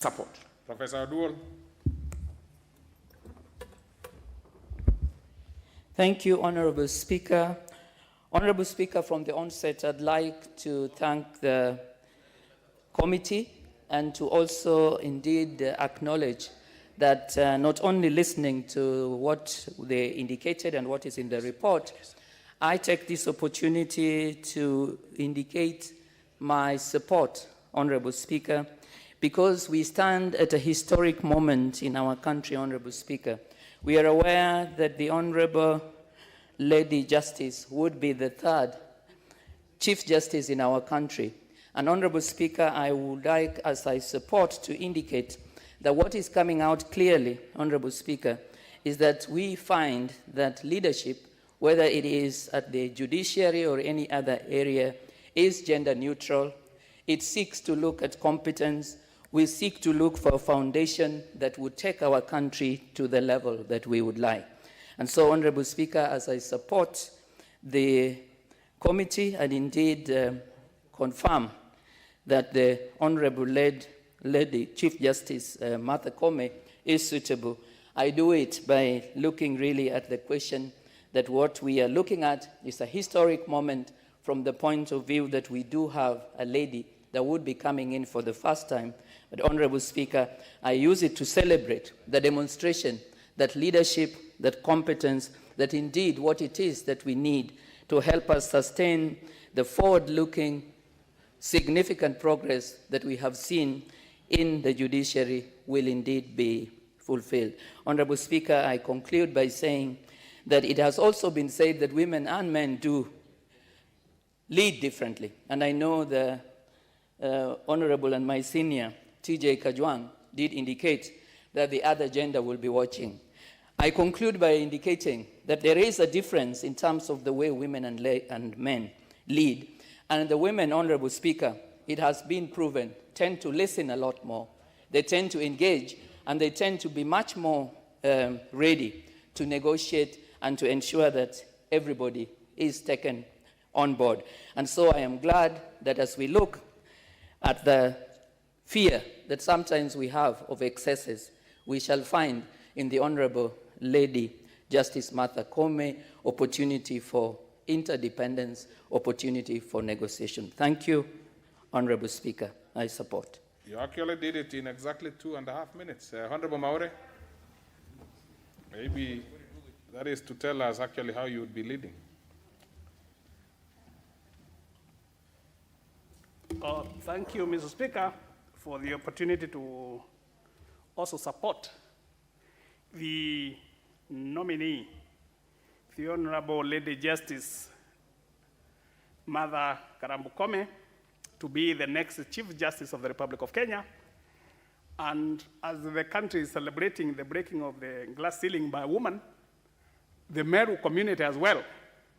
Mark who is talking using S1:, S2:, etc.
S1: support.
S2: Professor Oduor.
S3: Thank you, Honorable Speaker. Honorable Speaker, from the onset, I'd like to thank the committee and to also indeed acknowledge that not only listening to what they indicated and what is in the report, I take this opportunity to indicate my support, Honorable Speaker, because we stand at a historic moment in our country, Honorable Speaker. We are aware that the Honorable Lady Justice would be the third Chief Justice in our country. And Honorable Speaker, I would like, as I support, to indicate that what is coming out clearly, Honorable Speaker, is that we find that leadership, whether it is at the judiciary or any other area, is gender neutral. It seeks to look at competence. We seek to look for a foundation that would take our country to the level that we would like. And so, Honorable Speaker, as I support the committee and indeed confirm that the Honorable Lady Chief Justice Martha Koome is suitable, I do it by looking really at the question that what we are looking at is a historic moment from the point of view that we do have a lady that would be coming in for the first time. But Honorable Speaker, I use it to celebrate the demonstration that leadership, that competence, that indeed what it is that we need to help us sustain the forward-looking, significant progress that we have seen in the judiciary will indeed be fulfilled. Honorable Speaker, I conclude by saying that it has also been said that women and men do lead differently. And I know the Honorable and my senior, T.J. Kajwang, did indicate that the other gender will be watching. I conclude by indicating that there is a difference in terms of the way women and men lead. And the women, Honorable Speaker, it has been proven, tend to listen a lot more. They tend to engage, and they tend to be much more ready to negotiate and to ensure that everybody is taken on board. And so I am glad that as we look at the fear that sometimes we have of excesses, we shall find in the Honorable Lady Justice Martha Koome opportunity for interdependence, opportunity for negotiation. Thank you, Honorable Speaker. I support.
S2: You actually did it in exactly 2.5 minutes. Honorable Maure, maybe that is to tell us actually how you would be leading.
S1: Thank you, Mr. Speaker, for the opportunity to also support the nominee, the Honorable Lady Justice Martha Karambu Koome, to be the next Chief Justice of the Republic of Kenya. And as the country is celebrating the breaking of the glass ceiling by a woman, the Meru community as well